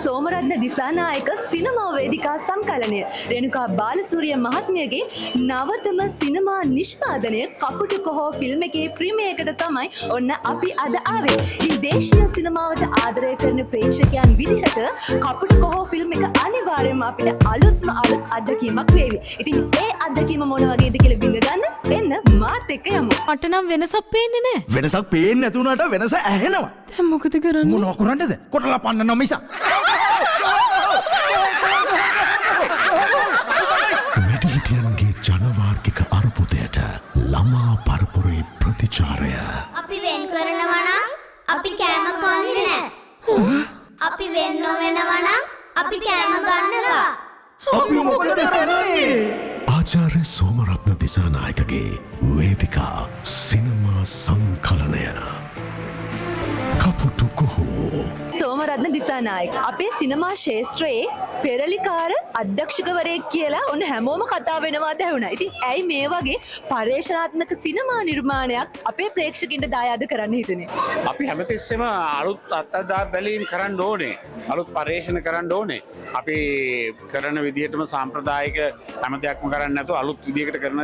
සෝමරත්න දිසානායක සිනමා වේදිකා සංකලනය රේණුකා බාලසූරිය මහත්මියගේ නවතම සිනමා නිෂ්පාදනය කපුටු කොහෝ ෆිල්ම් එකේ ප්‍රීමියර් එකට තමයි ඔන්න අපි අද ආවේ. ඉතින් දේශීය සිනමාවට ආදරය කරන ප්‍රේක්ෂකයන් විදිහට කපුටු කොහෝ ෆිල්ම් එක අනිවාර්යයෙන්ම අපිට අලුත් අත්දැකීමක් වේවි. ඉතින් ඒ අත්දැකීම මොන වගේද කියලා බින්ද ගන්න එන්න මාත් එක්ක යමු. මට නම් වෙනසක් පේන්නේ නැහැ. වෙනසක් පේන්නේ නැති වුණාට වෙනස ඇහෙනවා. දැන් මොකද කරන්නේ? මොනව කරන්නද? කොටලා පන්නනවා මිස. වැඩිහිටියන්ගේ ජනවාර්ගික අරුපුදයට ළමා පරපුරේ ප්‍රතිචාරය. අපි වෙන් කරනවා නම් අපි කෑම කන්නේ නැහැ. අපි වෙන් නොවෙනවා නම් අපි කෑම ගන්නවා. අපි මොකද කරන්නේ? ආචාර්ය සෝමරත්න දිසානායකගේ වේදිකා සිනමා සංකලනය කපුටු කොහෝ. සෝමරත්න දිසානායක අපේ සිනමා ශාස්ත්‍රයේ පෙරලිකාර අධ්‍යක්ෂකවරයෙක් කියලා ඔන්න හැමෝම කතා වෙනවා දැහුණා. ඉතින් ඇයි මේ වගේ පර්යේෂණාත්මක සිනමා නිර්මාණයක් අපේ ප්‍රේක්ෂකින්ට දායාද කරන්න හිතුනේ? අපි හැමතිස්සෙම අලුත් අත්දැක බැලීම් කරන්න ඕනේ. අලුත් පර්යේෂණ කරන්න ඕනේ. අපි කරන විදිහටම සාම්ප්‍රදායික හැම දෙයක්ම කරන්නේ නැතුව අලුත් විදිහකට කරන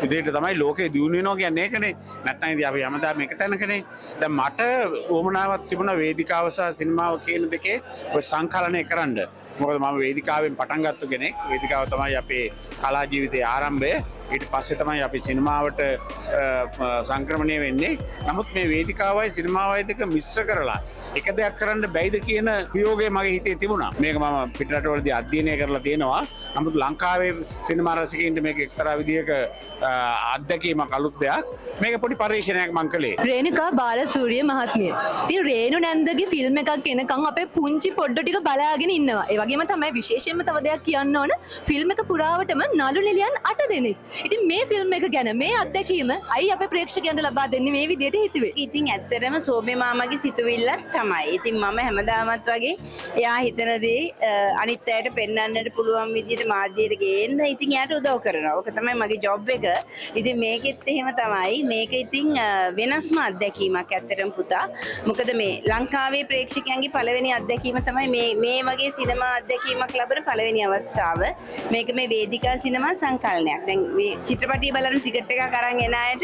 විදිහට තමයි ලෝකේ දියුණු වෙනවා කියන්නේ ඒකනේ. නැත්නම් ඉතින් අපි හැමදාම එක තැනකනේ. දැන් මට උවමනාවක් තිබුණා වේදිකාව සහ සිනමාව කියන දෙකේ ඔය සංකලනය කරන්න. මොකද මම වේදිකාවෙන් පටන් ගත්ත කෙනෙක්. වේදිකාව තමයි අපේ කලා ජීවිතයේ ආරම්භය. ඊට පස්සේ තමයි අපි සිනමාවට සංක්‍රමණය වෙන්නේ. නමුත් මේ වේදිකාවයි සිනමාවයි දෙක මිශ්‍ර කරලා එක දෙයක් කරන්න බැයිද කියන වියෝගය මගේ හිතේ තිබුණා. මේක මම පිටරටවලදී අධ්‍යයනය කරලා තියෙනවා. නමුත් ලංකාවේ සිනමා රසිකයින්ට මේක එක්තරා විදිහක අත්දැකීමක් අලුත් දෙයක්. මේක පොඩි පරීක්ෂණයක් මම කළේ. රේණුකා බාලසූරිය මහත්මිය. ඉතින් රේණු නැන්දගේ ෆිල්ම් එකක් එනකන් අපේ පුංචි පොඩ්ඩ ටික බලාගෙන ඉන්නවා. ඒ වගේම තමයි විශේෂයෙන්ම තව දෙයක් කියන්න ඕන. ෆිල්ම් එක පුරාවටම නළු නිලියන් 8 දෙනෙක්. ඉතින් මේ ෆිල්ම් එක ගැන මේ අත්දැකීම අයි අපේ ප්‍රේක්ෂකයන්ට ලබා දෙන්නේ මේ විදිහට හිතුවේ. ඉතින් ඇත්තටම සෝබේ මාමගේ සිතුවිල්ලක් තමයි. ඉතින් මම හැමදාමත් වගේ එයා හිතන දේ අනිත් අයට පෙන්වන්නට පුළුවන් විදිහට මාධ්‍යයට ගේන්න ඉතින් එයාට උදව් කරනවා. ඕක තමයි මගේ ජොබ් එක. ඉතින් මේකෙත් එහෙම තමයි. මේක ඉතින් වෙනස්ම අත්දැකීමක් ඇත්තටම පුතා. මොකද මේ ලංකාවේ ප්‍රේක්ෂකයන්ගේ පළවෙනි අත්දැකීම තමයි මේ වගේ සිනමා අත්දැකීමක් ලැබෙන පළවෙනි අවස්ථාව. මේක මේ වේදිකා සිනමා සංකලනයක්. දැන් මේ චිත්‍රපටිය බලන ටිකට් එකක් අරන් එන අයට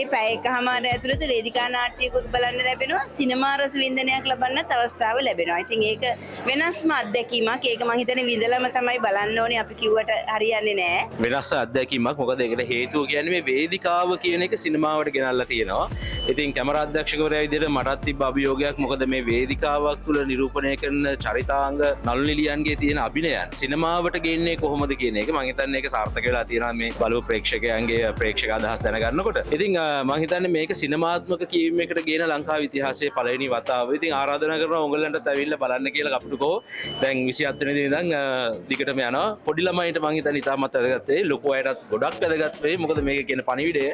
ඒ පැය එකමාර ඇතුළත වේදිකා නාට්‍යයකුත් බලන්න ලැබෙනවා. සිනමා රස වින්දනයක් ලබන්නත් අවස්ථාව ලැබෙනවා. ඉතින් ඒක වෙනස්ම අත්දැකීමක්. ඒක මම හිතන්නේ විඳලම තමයි බලන්න ඕනේ. අපි කිව්වට හරියන්නේ නැහැ. වෙනස් අත්දැකීමක්. මොකද ඒකට හේතුව කියන්නේ මේ වේදිකාව කියන එක සිනමාවට ගෙනල්ලා තියෙනවා. ඉතින් කැමරා අධ්‍යක්ෂකවරයා විදිහට මටත් තිබ්බ අභියෝගයක්. මොකද මේ වේදිකාවක් තුළ නිරූපණය කරන චරිතාංග නළු නිලියන්ගේ තියෙන අභිනයන් සිනමාවට ගෙන්නේ කොහොමද කියන එක මම හිතන්නේ ඒක සාර්ථක වෙලා තියෙනවා මේ බලව ප්‍රේක්ෂකයන්ගේ ප්‍රේක්ෂක අදහස් දැනගන්නකොට. ඉතින් මම හිතන්නේ මේක සිනමාත්මක කියවීමකට ගේන ලංකාවේ ඉතිහාසයේ පළවෙනි වතාව. ඉතින් ආරාධනා කරනවා ඕගොල්ලන්ටත් ඇවිල්ලා බලන්න කියලා කපුටුකෝ. දැන් 27 වෙනි දින ඉඳන් දිගටම යනවා. පොඩි ළමයින්ට මම හිතන්නේ ඉතාමත් වැදගත් වෙයි. ලොකු අයටත් ගොඩක් වැදගත් වෙයි. මොකද මේක කියන පණිවිඩය.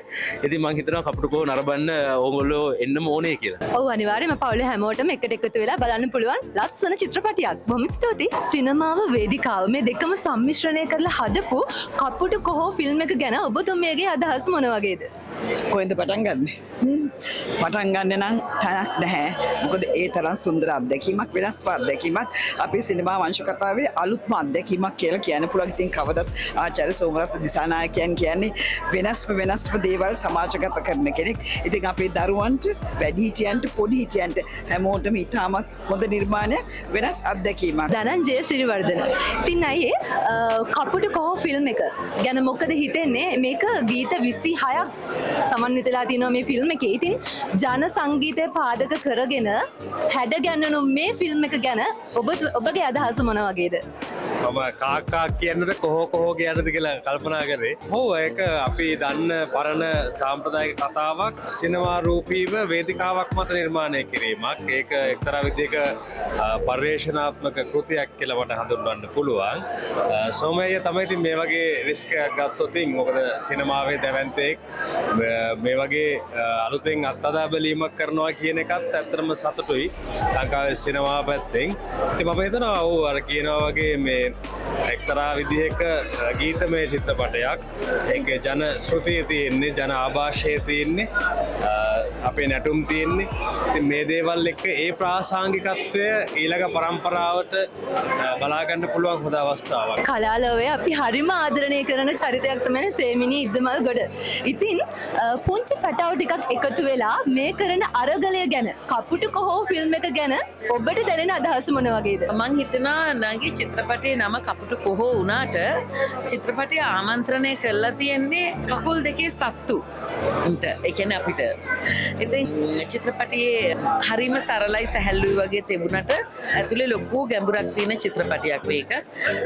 ඉතින් මම හිතනවා කපුටුකෝ නරඹන්න ඕගොල්ලෝ එන්නම ඕනේ කියලා. ඔව් අනිවාර්යයෙන්ම පවුලේ හැමෝටම එකට එකතු වෙලා බලන්න පුළුවන් ලස්සන චිත්‍රපටියක්. බොහොම ස්තුතියි. සිනමාව වේදිකාව මේ දෙකම සම්මිශ්‍රණය කරලා හදපු කපුටු කොහෝ ෆිල්ම් එක ගැන ඔබතුමියගේ අදහස් මොන වගේද? කොහෙන්ද පටන් ගන්නෙ? පටන් ගන්න නම් තැනක් නැහැ. මොකද ඒ තරම් සුන්දර අත්දැකීමක් වෙනස් අත්දැකීමක් අපේ සිනමා වංශ කතාවේ අලුත්ම අත්දැකීමක් කියලා කියන්න පුළුවන්. ඉතින් කවදත් ආචාර්ය සෝමරත්න දිසානායකයන් කියන්නේ වෙනස්ම දේවල් සමාජගත කරන කෙනෙක්. ඉතින් අපේ දරුවන්ට වැඩිහිටියන්ට පොඩිහිටියන්ට හැමෝටම ඉතාමත් හොඳ නිර්මාණයක් වෙනස් අත්දැකීමක්. ධනංජය සිරිවර්ධන. ඉතින් අයියේ කපුටු කොහො ෆිල්ම් එක ගැන මොකද හිතෙන්නේ? මේක ගීත 26ක් සමන්විතලා තියෙනවා මේ ෆිල්ම් එකේ. ඉතින් ජන සංගීතය පාදක කරගෙන හැඩ ගැන්වුණු මේ ෆිල්ම් එක ගැන ඔබගේ අදහස මොන වගේද? මම කාකා කියන්නද කොහෝ කියන්නද කියලා කල්පනා කරේ. ඔව් ඒක අපි දන්න පරණ සාම්ප්‍රදායික කතාවක් සිනමා රූපීව වේදිකාවක් මත නිර්මාණය කිරීමක්. ඒක එක්තරා විදිහක පර්යේෂණාත්මක කෘතියක් කියලා මට හඳුන්වන්න පුළුවන්. සෝමయ్య තමයි ඉතින් මේ වගේ රිස්ක් එකක් ගත්තොත් ඉතින් මොකද සිනමාවේ දැවැන්තෙක් මේ වගේ අලුතෙන් අත්අදා බැලීමක් කරනවා කියන එකත් ඇත්තටම සතුටුයි ලංකාවේ සිනමා පැත්තෙන්. ඉතින් මම හිතනවා ඔව් අර කියනවා වගේ මේ එක්තරා විදිහක ගීතමය චිත්‍රපටයක්. ඒකේ ජන ශ්‍රුතිය තියෙන්නේ, ජන ආభాෂය තියෙන්නේ, අපේ නැටුම් තියෙන්නේ. ඉතින් මේ දේවල් එක්ක ඒ ප්‍රාසංගිකත්වය ඊළඟ පරම්පරාවට බලා ගන්න පුළුවන් හොඳ අවස්ථාවක්. කලාලෝවේ අපි හරිම ආදරණය කරන චරිතයක් තමයි සේමිනී ඉද්දමල් ගොඩ. ඉතින් පුංචි පැටව ටිකක් එකතු වෙලා මේ කරන අරගලය ගැන, කපුටු කොහෝ ෆිල්ම් එක ගැන ඔබට දැනෙන අදහස මොන වගේද? මං හිතනවා නගේ චිත්‍රපටයේ නම කපුටු කොහෝ වුණාට චිත්‍රපටය ආමන්ත්‍රණය කරලා තියෙන්නේ කකුල් දෙකේ සත්තු උන්ට. ඒ කියන්නේ අපිට. ඉතින් චිත්‍රපටයේ හරිම සරලයි සැහැල්ලුයි වගේ තිබුණට ඇතුලේ ලොකු ගැඹුරක් තියෙන චිත්‍රපටයක් මේක.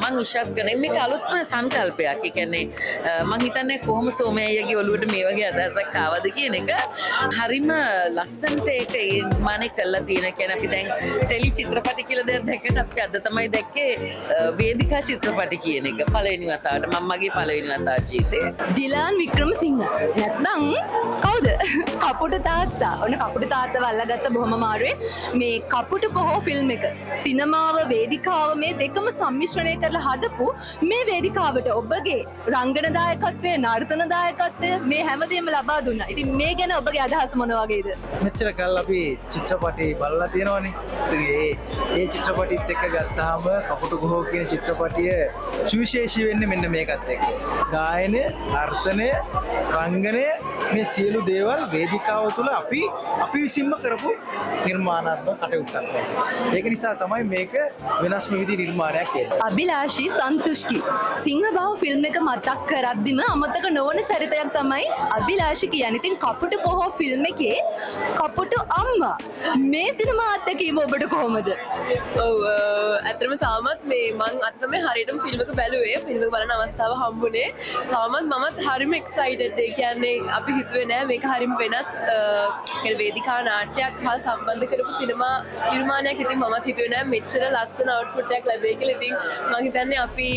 මං විශ්වාස කරනවා මේක අලුත්ම සංකල්පයක්. ඒ කියන්නේ මං හිතන්නේ කොහොම සෝමයයිගේ ඔළුවට මේ වගේ අදහසක් ආවද කියන එක හරිම ලස්සනට ඒක නිර්මාණය කරලා තියෙන. කියන්නේ අපි දැන් ටෙලි චිත්‍රපටි කියලා දෙයක් දැක්කට අපි අද තමයි දැක්කේ වේදිකා චිත්‍රපටි කියන එක පළවෙනි වතාවට. මම මගේ පළවෙනි වතාවට ජීවිතේ. ඩිලාන් වික්‍රමසිංහ නැත්නම් කවුද? කපුටු තාත්තා. ඔන්න කපුටු තාත්තව අල්ලගත්ත බොහොම අමාරුවේ. මේ කපුටු කොහෝ ෆිල්ම් එක සිනමාව වේදිකාව මේ දෙකම සම්මිශ්‍රණය කරලා හදපු මේ වේදිකාවට ඔබගේ රංගන දායකත්වය, නර්තන දායකත්වය මේ හැමදේම ලබා දුන්නා. ඉතින් මේ ගැන ඔබගේ අදහස මොන වගේද? මෙච්චර කල් අපි චිත්‍රපටි බලලා තියෙනවනේ. ඒ චිත්‍රපටිත් එක්ක ගත්තාම කපුටු කොහෝ කියන චිත්‍රපටිය සුවිශේෂී වෙන්නේ මෙන්න මේකත් එක්ක. ගායනය, නර්තනය, රංගනය මේ සියලු දේවල් වේදිකාව තුළ අපි විසින්ම කරපු නිර්මාණාත්මක කටයුත්තක්. ඒක නිසා තමයි මේක වෙනස්ම විදි නිර්මාණයක් කියන්නේ. අභිලාෂී සන්තුෂ්කි සිංහබාහු ෆිල්ම් එක මතක් කරද්දිම අමතක නොවන චරිතයක් තමයි අභිලාෂි කියන්නේ. ඉතින් කපුටු කොහෝ ෆිල්ම් එකේ කපුටු අම්මා මේ සිනමා අත්දැකීම ඔබට කොහොමද? ඔව් ඇත්තටම තාමත් මේ මං අත්දැකීම හරියටම ෆිල්ම් එක බැලුවේ. ෆිල්ම් එක බලන අවස්ථාව හම්බුනේ. තාමත් මමත් හරිම එක්සයිටඩ්. ඒ කියන්නේ අපි හිතුවේ නෑ මේක හරිම වෙනස් වේදිකා නාට්‍යයක් හා සම්බන්ධ කරපු සිනමා නිර්මාණයක්. ඉතින් මමත් හිතුවේ නෑ මෙච්චර ලස්සන අවුට්පුට් එකක් ලැබෙයි කියලා. ඉතින් මම හිතන්නේ අපි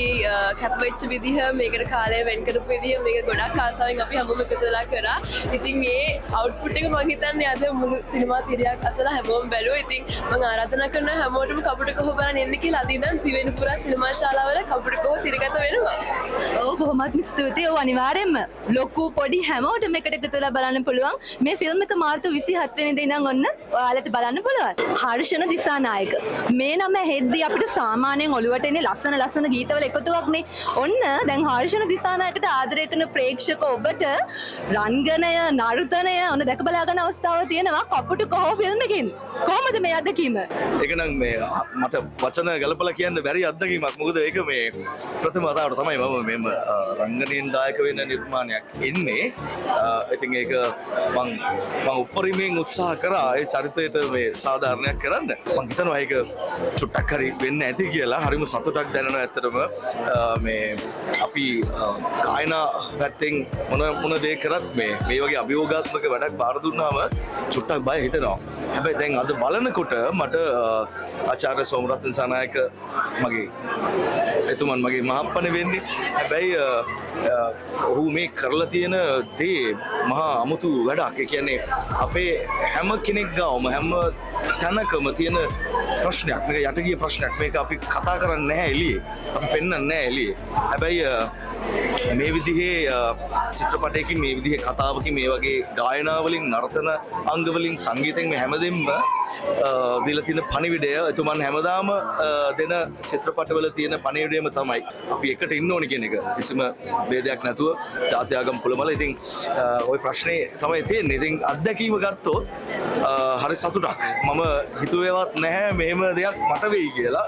කැපවෙච්ච විදිහ, මේකට කාලය වෙන් කරපු විදිහ, මේක ගොඩක් ආසාවෙන් අපි හැමෝම එකතු වෙලා කරා. ඉතින් මේ අවුට්පුට් එක මම හිතන්නේ අද මුළු සිනමා තිරයක් අසලා හැමෝම බැලුවා. ඉතින් මම ආරාධනා කරනවා හැමෝටම කපුටු කොහොම බලන්න එන්න කියලා. අද ඉඳන් දිවෙනපුරා සිනමා ශාලාවල කපුටු කොහොම තිරගත වෙනවා. ඔව් බොහොමත් ස්තුතියි. ඔව් අනිවාර්යෙන්ම ලොකු පොඩි හැමෝටම එකට එකතු වෙලා බලන්න පුළුවන්. මේ ෆිල්ම් එක මාර්තු 27 වෙනිදා ඉඳන් ඔන්න ඔයාලට බලන්න පුළුවන්. හර්ෂණ දිසානායක මේ නම හෙද්දී අපිට සාමාන්‍යයෙන් ඔළුවට එන්නේ ලස්සන ගීතවල එකතුවක්නේ. ඔන්න දැන් හර්ෂණ දිසානායකට ආදරය කරන ප්‍රේක්ෂක ඔබට රංගනය, නර්තනය ඔන්න දැක බලා ගන්න අවස්ථාව තියෙනවා කපුටු කොහෝ ෆිල්ම් එකෙන්. කොහොමද මේ අත්දැකීම? ඒක නම් මේ මට වචන ගලපලා කියන්න බැරි අත්දැකීමක්. මොකද ඒක මේ ප්‍රථම වතාවට තමයි මම මෙම රංගනයෙන් දායක වෙන නිර්මාණයක් එන්නේ. ඉතින් ඒක මං උපරිමයෙන් උත්සාහ කරා ඒ චරිතයට මේ සාධාරණයක් කරන්න. මං හිතනවා ඒක චුට්ටක් හරි වෙන්න ඇති කියලා. හරිම සතුටක් දැනෙනවා ඇත්තටම. මේ අපි ගායනා පැත්තෙන් මොන දේ කරත් මේ වගේ අභියෝගාත්මක වැඩක් බාර දුන්නාම චුට්ටක් බය හිතෙනවා. හැබැයි දැන් අද බලනකොට මට ආචාර්ය සෝමරත්න සනායක මගේ එතුමන් මගේ මහප්පනේ වෙන්නේ. හැබැයි ඔහු මේ කරලා තියෙන දේ මහා අමුතු වැඩක්. ඒ කියන්නේ අපේ හැම කෙනෙක් ගාවම හැම තැනකම තියෙන ප්‍රශ්නයක්. මේක යටගිය ප්‍රශ්නයක්. මේක අපි කතා කරන්නේ නැහැ එළියේ. අපි පෙන්වන්නේ නැහැ එළියේ. හැබැයි මේ විදිහේ චිත්‍රපටයකින්, මේ විදිහේ කතාවකින්, මේ වගේ ගායනාවලින්, නර්තන අංගවලින්, සංගීතයෙන් මේ හැමදෙම දීලා තියෙන පණිවිඩය එතුමන් හැමදාම දෙන චිත්‍රපටවල තියෙන පණිවිඩයම තමයි අපි එකට ඉන්න ඕනේ කියන එක. කිසිම ભેදයක් නැතුව ජාත්‍යාගම් කුලමල. ඉතින් ওই ප්‍රශ්නේ තමයි තියෙන්නේ. ඉතින් අත්දැකීම ගත්තොත් හරි සතුටක්. මම හිතුවේවත් නැහැ මෙහෙම දෙයක් මට වෙයි කියලා.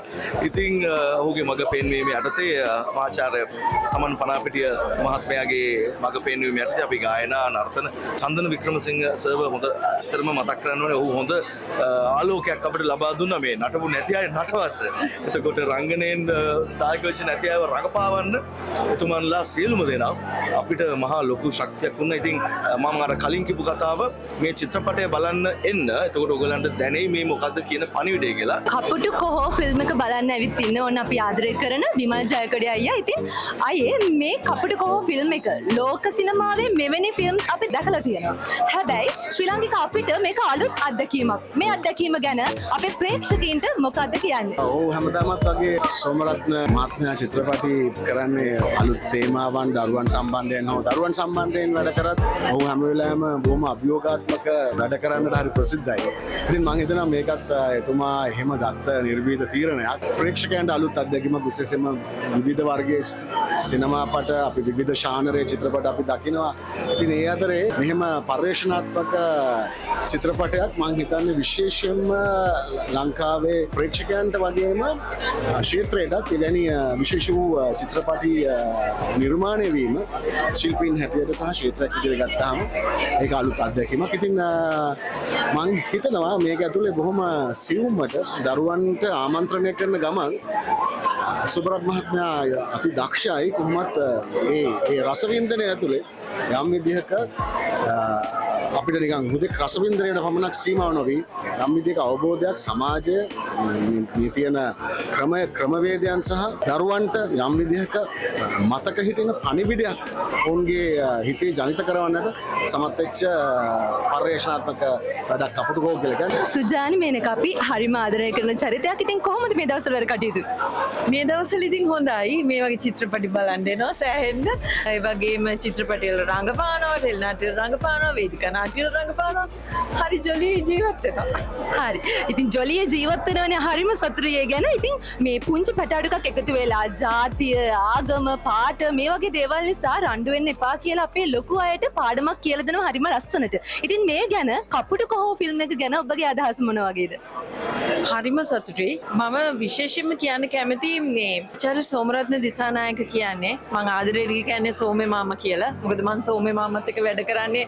ඉතින් ඔහුගේ මග පෙන්වීම යටතේ මහාචාර්ය සමන් පනාපිටිය මහත්මයාගේ මග පෙන්වීම යටතේ අපි ගායනා, නර්තන, චන්දන වික්‍රමසිංහ සර්ව හොඳ ඇත්තටම මතක් කරන්න ඕනේ. ඔහු හොඳ ආලෝකයක් අපිට ලබා දුන්නා මේ නටපු නැති අය නටවන්න. එතකොට රංගනයෙන් දායක වෙච්ච නැති අයව රඟපාවන්න එතුමන්ලා සියලුම දෙනා අපිට මහා ලොකු ශක්තියක් වුණා. ඉතින් මම අර කලින් කිව්ව කතාව මේ චිත්‍රපටය බලන්න එන්න. එතකොට ඔයගලන්ට දැනෙයි මේ මොකද්ද කියන පණිවිඩය කියලා. කපුටු කොහෝ ෆිල්ම් එක බලන්න ඇවිත් ඉන්න ඕන අපි ආදරය කරන විමල් ජයකඩ අයියා. ඉතින් අයියේ මේ කපුටු කොහෝ ෆිල්ම් එක ලෝක සිනමාවේ මෙවැනි ෆිල්ම් අපි දැකලා තියෙනවා. හැබැයි ශ්‍රී ලාංකික අපිට මේක අලුත් අත්දැකීමක්. මේ අත්දැකීම ගැන අපේ ප්‍රේක්ෂකයින්ට මොකද්ද කියන්නේ? ඔව් හැමදාමත් වගේ සෝමරත්න මහත්මයා චිත්‍රපටි කරන්නේ අලුත් තේමාවන් දරුවන් සම්බන්ධයෙන් හෝ දරුවන් සම්බන්ධයෙන් වැඩ කරත් ඔහු හැම වෙලාවෙම බොහොම අභියෝගාත්මක වැඩ කරන්නට හරි ප්‍රසිද්ධයි. ඉතින් මම හිතනවා මේකත් එතුමා එහෙම ගත්ත නිර්භීත තීරණයක්. ප්‍රේක්ෂකයන්ට අලුත් අත්දැකීමක් විශේෂයෙන්ම විවිධ වර්ගයේ සිනමාපට අපි විවිධ ශානරයේ චිත්‍රපට අපි දකිනවා. ඉතින් ඒ අතරේ මෙහෙම පර්යේෂණාත්මක චිත්‍රපටයක් මම හිතන්නේ විශේෂයෙන්ම ලංකාවේ ප්‍රේක්ෂකයන්ට වගේම ක්ෂේත්‍රයටත් එවැනි විශේෂ වූ චිත්‍රපටි නිර්මාණය වීම ශිල්පීන් හැටියට සහ ක්ෂේත්‍රයක් විදිහට ගත්තාම ඒක අලුත් අත්දැකීමක්. ඉතින් මම හිතනවා මේක ඇතුලේ බොහොම සියුම්මට දරුවන්ට ආමන්ත්‍රණය කරන ගමන් සුබරත් මහත්මයා අති දක්ෂයි කොහොමත් ඒ රසවින්දනය ඇතුලේ යම් විදිහක අපිට නිකන් හුදෙක් රසවින්දනයට පමණක් සීමාව නොවී යම් විදිහක අවබෝධයක් සමාජය මේ තියෙන ක්‍රමවේදයන් සහ දරුවන්ට යම් විදිහක මතක හිටින පණිවිඩයක් ඔවුන්ගේ හිතේ ජනිත කරවන්නට සමත් වෙච්ච පර්යේෂණාත්මක වැඩක් කපුටු කෝ කියලා කියන්නේ. සුජානි මේනක අපි හරිම ආදරය කරන චරිතයක්. ඉතින් කොහොමද මේ දවස්වල වැඩ කටයුතු? මේ දවස්වල ඉතින් හොඳයි. මේ වගේ චිත්‍රපටි බලන්න එනවා සෑහෙන්න. ඒ වගේම චිත්‍රපටිවල රංගපානවා, ටෙලි නාට්‍ය රංගපානවා, වේදිකා නාට්‍ය රංගපානවා. හරි ජොලි ජීවත් වෙනවා. හරි. ඉතින් ජොලිය ජීවත් වෙනවනේ හරිම සතුටුයි ගැන. ඉතින් මේ පුංචි පැටාඩු එකක් එකතු වෙලා ජාතිය, ආගම, පාට මේ වගේ දේවල් නිසා රණ්ඩු වෙන්න එපා කියලා අපේ ලොකු අයට පාඩමක් කියලා දෙනවා හරිම ලස්සනට. ඉතින් මේ ගැන කපුටු කොහොම ෆිල්ම් එක ගැන ඔබගේ අදහස මොන වගේද? හරිම සතුටුයි. මම විශේෂයෙන්ම කියන්න කැමති මේ ආචාර්ය සෝමරත්න දිසානායක කියන්නේ මම ආදරේ කියන්නේ සෝමේ මාමා කියලා. මොකද මම සෝමේ මාමත් එක්ක වැඩ කරන්නේ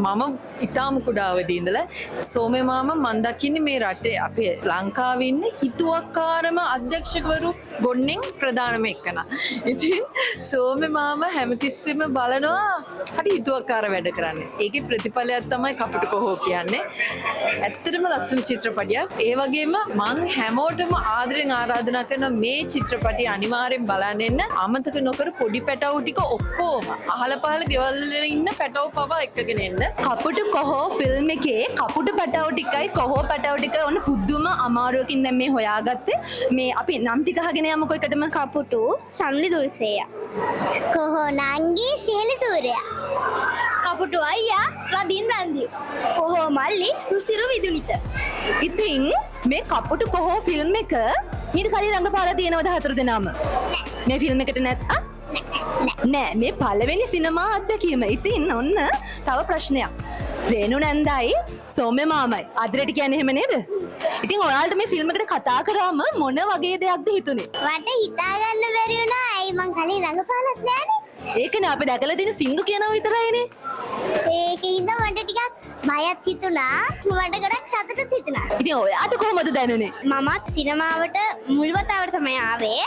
මම ඉතාම කුඩාවදී ඉඳලා. සෝමේ මාමා මම දකින්නේ මේ රටේ අපේ ලංකාවේ ඉන්න හිතුවක්කාරම අධ්‍යක්ෂකවරු ගොන්නෙන් ප්‍රධානම එක්කනා. ඉතින් සෝමේ මාමා හැමතිස්සෙම බලනවා හරි හිතුවක්කාර වැඩ කරන්නේ. ඒකේ ප්‍රතිඵලයක් තමයි කපුටු කොහො කියන්නේ. ඇත්තටම ලස්සන චිත්‍රපටියක්. ඒ වගේම මං හැමෝටම ආදරෙන් ආරාධනා කරන මේ චිත්‍රපටිය අනිවාර්යෙන් බලන්න එන්න. අමතක නොකර පොඩි පැටවු ටික ඔක්කොම අහල පහල ගෙවල් වල ඉන්න පැටවු පවා එක්කගෙන එන්න. කපුටු කොහෝ ෆිල්ම් එකේ කපුටු පැටවු ටිකයි කොහෝ පැටවු ටික ඔන්න පුදුම අමාරුවකින් දැන් මේ හොයාගත්තේ. මේ අපි නම් ටික අහගෙන යමුකෝ එකටම. කපුටු සම්ලි දුල්සේය. කොහෝ නංගි සිහලි තූරයා. කපුටු අයියා රදින් රන්දි. කොහෝ මල්ලි රුසිරු විදුනිත. ඉතින් මේ කපුටු කොහෝ ෆිල්ම් එක මීට කලින් රංගපාලා තියෙනවද හතර දෙනාම? මේ ෆිල්ම් එකට නෑ මේ පළවෙනි සිනමා අත්දැකීම. ඉතින් ඔන්න තව ප්‍රශ්නයක්. රේණු නැන්දයි සෝම්‍ය මාමයි ආදරේට කියන්නේ එහෙම නේද? ඉතින් ඔයාලට මේ ෆිල්ම් එකට කතා කරාම මොන වගේ දෙයක්ද හිතුනේ? මට හිතා ගන්න බැරි වුණා. ඇයි මං කලින් රඟපාලත් නෑනේ. ඒකනේ අපි දැකලා තියෙන සින්දු කියනවා විතරයිනේ. ඒකින්ද මට ටිකක් බයත් හිතුණා. මට ගොඩක් සතුටුත් හිතුණා. ඉතින් ඔයාට කොහොමද දැනුනේ? මමත් සිනමාවට මුල් වතාවට තමයි ආවේ.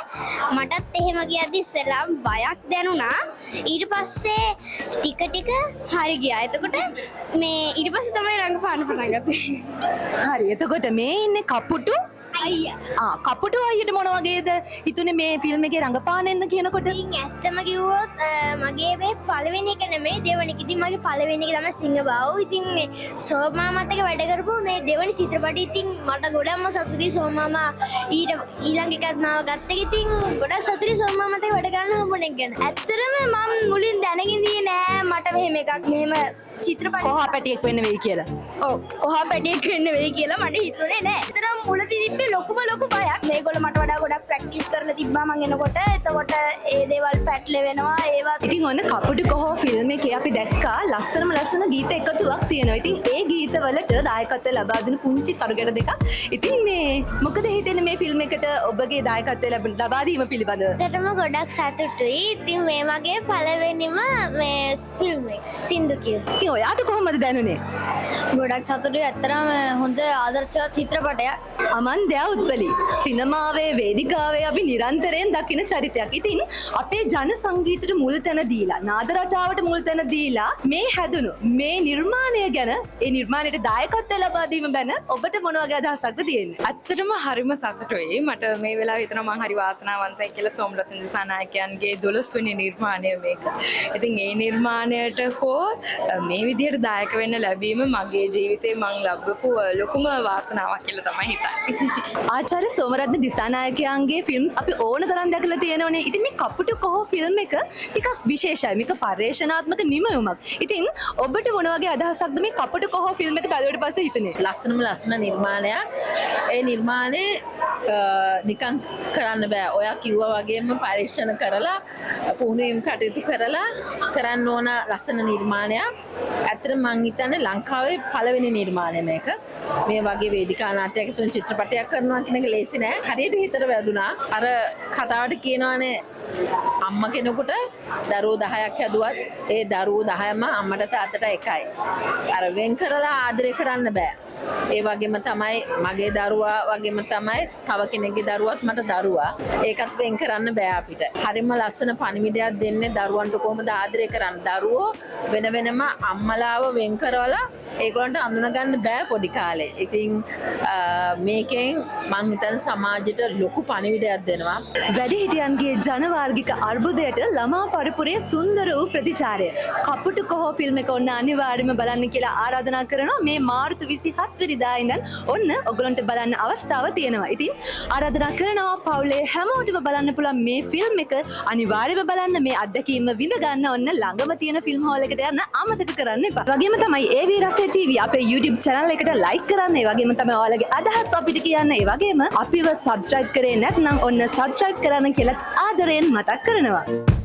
මටත් එහෙම කියද්දි ඉස්සෙල්ලාම බයක් දැනුණා. ඊට පස්සේ ටික හරි ගියා. එතකොට මේ ඊට පස්සේ තමයි රංගපාන පටන් ගත්තේ. හරි. එතකොට මේ ඉන්නේ කපුටු අයියා. කපුටු අයියට මොන වගේද හිතුනේ මේ ෆිල්ම් එකේ රංගපාන එන්න කියනකොට? ඉතින් ඇත්තම කිව්වොත් මගේ මේ පළවෙනි එක නෙමෙයි දෙවෙනි එක. ඉතින් මගේ පළවෙනි එක තමයි සිංහබාහුව. ඉතින් මේ සෝමාමත් එක්ක වැඩ කරපු මේ දෙවෙනි චිත්‍රපටය ඉතින් මට ගොඩක්ම සතුටුයි. සෝමාමා ඊළඟ එකත් මාව ගත්ත එක ඉතින් ගොඩක් සතුටුයි සෝමාමත් එක්ක වැඩ කරන්න හම්බුනේ ගැන. ඇත්තටම මම මුලින් දැනගෙන ඉන්නේ නෑ මට මෙහෙම එකක් මෙහෙම චිත්‍රපටි කොහා පැටියෙක් වෙන්න වෙයි කියලා. ඔව් කොහා පැටියෙක් වෙන්න වෙයි කියලා මට හිතුනේ නෑ. ඇත්තටම මුලදී තිබ්බේ ලොකු බයක්. මේගොල්ලෝ මට වඩා ගොඩක් ප්‍රැක්ටිස් කරලා තිබ්බා මං එනකොට. එතකොට ඒ දේවල් පැටලෙවෙනවා ඒවා. ඉතින් ඔන්න කපුටු කොහෝ ෆිල්ම් එකේ අපි දැක්කා ලස්සන ගීත එකතුවක් තියෙනවා. ඉතින් ඒ ගීතවලට දායකත්වය ලබා දෙන පුංචි තරුගැට දෙකක්. ඉතින් මේ මොකද හිතෙන්නේ මේ ෆිල්ම් එකට ඔබගේ දායකත්වය ලබා දීම පිළිබඳව? ඇත්තටම ගොඩක් සතුටුයි. ඉතින් මේ මගේ පළවෙනිම මේ ෆිල්ම් එක සින්දු කියු. ඉතින් ඔයාට කොහොමද දැනුනේ? ගොඩක් සතුටුයි. ඇත්තටම හොඳ ආදර්ශවත් චිත්‍රපටයක්. අමන්දයා උත්පලි සිනමාවේ වේදිකාවේ අපි නිරන්තරයෙන් දකින චරිතයක්. ඉතින් අපේ ජන සංගීතයට මුල් තැන දීලා නාද රටාවට මුල් තැන දීලා මේ හැදුණු මේ නිර්මාණය ගැන ඒ නිර්මාණයට දායකත්වය ලබා දීම ගැන ඔබට මොන වගේ අදහසක්ද තියෙන්නේ? ඇත්තටම හරිම සතුටුයි. මට මේ වෙලාවේ හිතෙනවා මං හරි වාසනාවන්තයි කියලා සෝමරත්න දිසානායකයන්ගේ 12 වෙනි නිර්මාණය මේක. ඉතින් ඒ නිර්මාණයට හෝ මේ විදිහට දායක වෙන්න ලැබීම මගේ ජීවිතේ මං ලැබපු ලොකුම වාසනාවක් කියලා තමයි හිතන්නේ. ආචාර්ය සෝමරත්න දිසානායකයන්ගේ ෆිල්ම්ස් අපි ඕන තරම් දැකලා තියෙනවනේ. ඉතින් මේ කපුටු කොහො ෆිල්ම් එක ටිකක් විශේෂයි. මේක පර්යේෂණාත්මක නිමයුමක්. ඉතින් ඔබට මොන වගේ අදහසක්ද මේ කපුටු කොහො ෆිල්ම් එක බැලුවට පස්සේ හිතන්නේ? ලස්සන නිර්මාණයක්. ඒ නිර්මාණය නිකන් කරන්න බෑ. ඔයා කිව්වා වගේම පරීක්ෂණ කරලා පුහුණුවීම් කටයුතු කරලා කරන්න ඕන ලස්සන නිර්මාණයක්. ඇත්තටම මං හිතන්නේ ලංකාවේ පළවෙනි නිර්මාණය මේක. මේ වගේ වේදිකා නාට්‍යයක සුන් චිත්‍රපටයක් කරනවා කියන එක ලේසි නෑ. හරියට හිතට වැදුනා. අර කතාවට කියනවානේ අම්ම කෙනෙකුට දරුවෝ 10ක් හැදුවත් ඒ දරුවෝ 10ම අම්මට තාත්තට එකයි. අර වෙන් කරලා ආදරය කරන්න බෑ. ඒ වගේම තමයි මගේ දරුවා වගේම තමයි තව කෙනෙක්ගේ දරුවත් මට දරුවා. ඒකත් වෙන් කරන්න බෑ අපිට. හරිම ලස්සන පණිවිඩයක් දෙන්නේ දරුවන්ට කොහොමද ආදරය කරන්න. දරුවෝ වෙන වෙනම අම්මලාව වෙන් කරවලා ඒගොල්ලන්ට අඳුන ගන්න බෑ පොඩි කාලේ. ඉතින් මේකෙන් මං හිතන සමාජයට ලොකු පණිවිඩයක් දෙනවා. වැඩිහිටියන්ගේ ජනවාර්ගික අර්බුදයට ළමා පරපුරේ සුන්දර වූ ප්‍රතිචාරය. කපුටු කොහො ෆිල්ම් එක ඔන්න අනිවාර්යයෙන්ම බලන්න කියලා ආරාධනා කරනවා. මේ මාර්තු 27 වෙනිදා ඉඳන් ඔන්න ඔයගලන්ට බලන්න අවස්ථාව තියෙනවා. ඉතින් ආරාධනා කරනවා පවුලේ හැමෝටම බලන්න පුළුවන් මේ ෆිල්ම් එක අනිවාර්යයෙන්ම බලන්න. මේ අත්දැකීම විඳ ගන්න ඔන්න ළඟම තියෙන ෆිල්ම් හෝල් එකට යන්න අමතක කරන්න එපා. වගේම තමයි AV රසය TV අපේ YouTube channel එකට like කරන්න. ඒ වගේම තමයි ඔයාලගේ අදහස් අපිට කියන්න. ඒ වගේම අපිව subscribe කරේ නැත්නම් ඔන්න subscribe කරන්න කියලා ආදරයෙන් මතක් කරනවා.